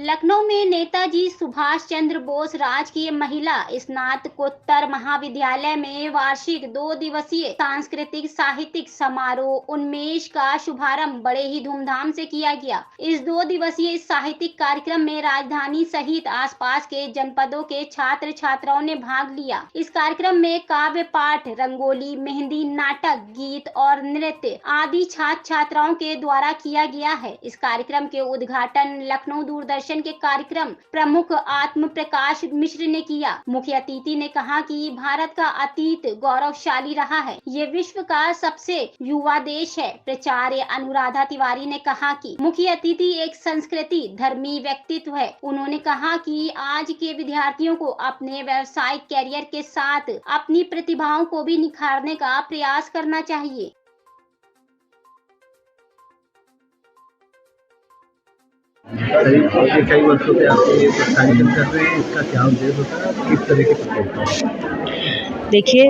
लखनऊ में नेताजी सुभाष चंद्र बोस राजकीय महिला स्नातकोत्तर महाविद्यालय में वार्षिक 2 दिवसीय सांस्कृतिक साहित्यिक समारोह उन्मेष का शुभारंभ बड़े ही धूमधाम से किया गया। इस 2 दिवसीय साहित्यिक कार्यक्रम में राजधानी सहित आसपास के जनपदों के छात्र छात्राओं ने भाग लिया। इस कार्यक्रम में काव्य पाठ, रंगोली, मेहंदी, नाटक, गीत और नृत्य आदि छात्र छात्राओं के द्वारा किया गया है। इस कार्यक्रम के उद्घाटन लखनऊ दूरदर्शन के कार्यक्रम प्रमुख आत्म प्रकाश मिश्र ने किया। मुख्य अतिथि ने कहा कि भारत का अतीत गौरवशाली रहा है, ये विश्व का सबसे युवा देश है। प्राचार्य अनुराधा तिवारी ने कहा कि मुख्य अतिथि एक संस्कृति धर्मी व्यक्तित्व है। उन्होंने कहा कि आज के विद्यार्थियों को अपने व्यावसायिक कैरियर के साथ अपनी प्रतिभाओं को भी निखारने का प्रयास करना चाहिए। कई वर्षों से आप ये कार्यक्रम कर रहे हैं, इसका क्या उद्देश्य होता है, किस तरह की प्रतियोगिता? देखिए,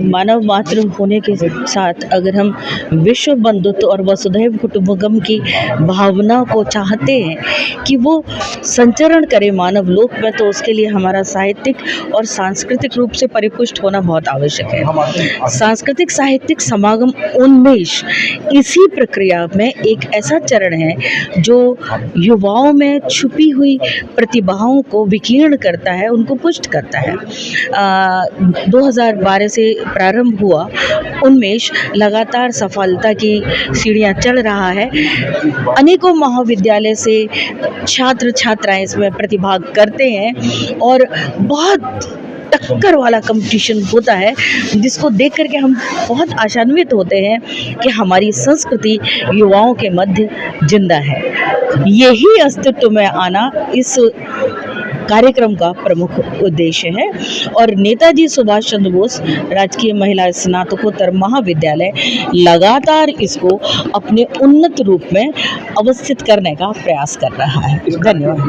मानव मात्र होने के साथ अगर हम विश्व बंधुत्व और वसुधैव कुटुंबकम की भावना को चाहते हैं कि वो संचरण करे मानव लोक में, तो उसके लिए हमारा साहित्यिक और सांस्कृतिक रूप से परिपुष्ट होना बहुत आवश्यक है। सांस्कृतिक साहित्यिक समागम उन्मेष इसी प्रक्रिया में एक ऐसा चरण है जो युवाओं में छुपी हुई प्रतिभाओं को विकीर्ण करता है, उनको पुष्ट करता है। 2012 से प्रारंभ हुआ उन्मेष लगातार सफलता की सीढ़ियां चढ़ रहा है। अनेकों महाविद्यालय से छात्र छात्राएं इसमें प्रतिभाग करते हैं और बहुत टक्कर वाला कंपटीशन होता है, जिसको देख करके हम बहुत आशान्वित होते हैं कि हमारी संस्कृति युवाओं के मध्य जिंदा है। यही अस्तित्व में आना इस कार्यक्रम का प्रमुख उद्देश्य है और नेताजी सुभाष चंद्र बोस राजकीय महिला स्नातकोत्तर महाविद्यालय लगातार इसको अपने उन्नत रूप में अवस्थित करने का प्रयास कर रहा है। धन्यवाद।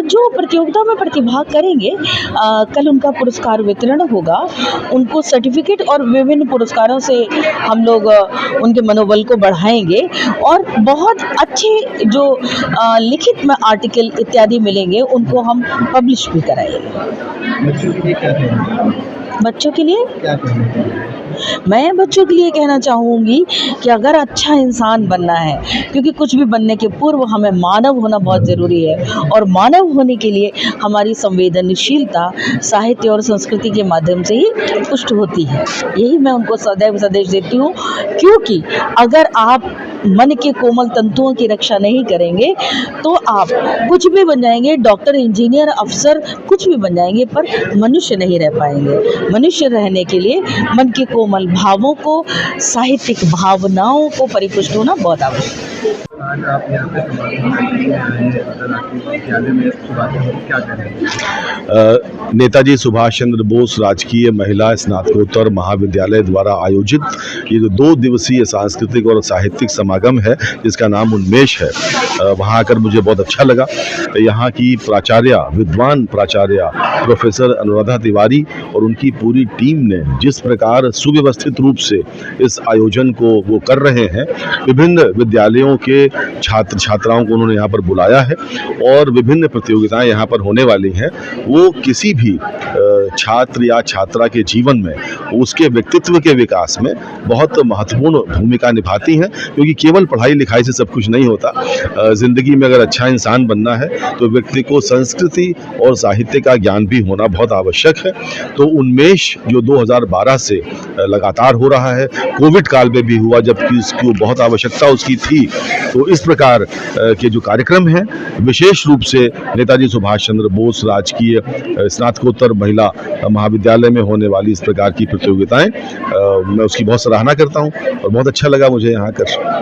जो प्रतियोगिता में प्रतिभाग करेंगे, कल उनका पुरस्कार वितरण होगा। उनको सर्टिफिकेट और विभिन्न पुरस्कारों से हम लोग उनके मनोबल को बढ़ाएंगे और बहुत अच्छे जो लिखित में आर्टिकल इत्यादि मिलेंगे उनको हम पब्लिश भी कराएंगे। बच्चों के लिए क्या मैं बच्चों के लिए कहना चाहूँगी कि अगर अच्छा इंसान बनना है, क्योंकि कुछ भी बनने के पूर्व हमें मानव होना बहुत ज़रूरी है और मानव होने के लिए हमारी संवेदनशीलता साहित्य और संस्कृति के माध्यम से ही पुष्ट होती है। यही मैं उनको सदैव संदेश देती हूँ, क्योंकि अगर आप मन के कोमल तंतुओं की रक्षा नहीं करेंगे तो आप कुछ भी बन जाएंगे, डॉक्टर, इंजीनियर, अफसर, कुछ भी बन जाएंगे, पर मनुष्य नहीं रह पाएंगे। मनुष्य रहने के लिए मन के कोमल भावों को, साहित्यिक भावनाओं को परिपुष्ट होना बहुत आवश्यक है। आज आप यहाँ पे विद्यालय में क्या करेंगे? नेताजी सुभाष चंद्र बोस राजकीय महिला स्नातकोत्तर महाविद्यालय द्वारा आयोजित ये जो 2 दिवसीय सांस्कृतिक और साहित्यिक समागम है, जिसका नाम उन्मेष है, वहाँ आकर मुझे बहुत अच्छा लगा। यहाँ की प्राचार्य, विद्वान प्राचार्य प्रोफेसर अनुराधा तिवारी और उनकी पूरी टीम ने जिस प्रकार सुव्यवस्थित रूप से इस आयोजन को वो कर रहे हैं, विभिन्न विद्यालयों के छात्र छात्राओं को उन्होंने यहाँ पर बुलाया है और विभिन्न प्रतियोगिताएं यहाँ पर होने वाली हैं। वो किसी भी छात्र या छात्रा के जीवन में उसके व्यक्तित्व के विकास में बहुत महत्वपूर्ण भूमिका निभाती हैं, क्योंकि केवल पढ़ाई लिखाई से सब कुछ नहीं होता। ज़िंदगी में अगर अच्छा इंसान बनना है तो व्यक्ति को संस्कृति और साहित्य का ज्ञान भी होना बहुत आवश्यक है। तो उन्मेष जो 2012 से लगातार हो रहा है, कोविड काल में भी हुआ जबकि उसको बहुत आवश्यकता उसकी थी, तो इस प्रकार के जो कार्यक्रम हैं, विशेष रूप से नेताजी सुभाष चंद्र बोस राजकीय स्नातकोत्तर महिला महाविद्यालय में होने वाली इस प्रकार की प्रतियोगिताएं, मैं उसकी बहुत सराहना करता हूं और बहुत अच्छा लगा मुझे यहाँ कर।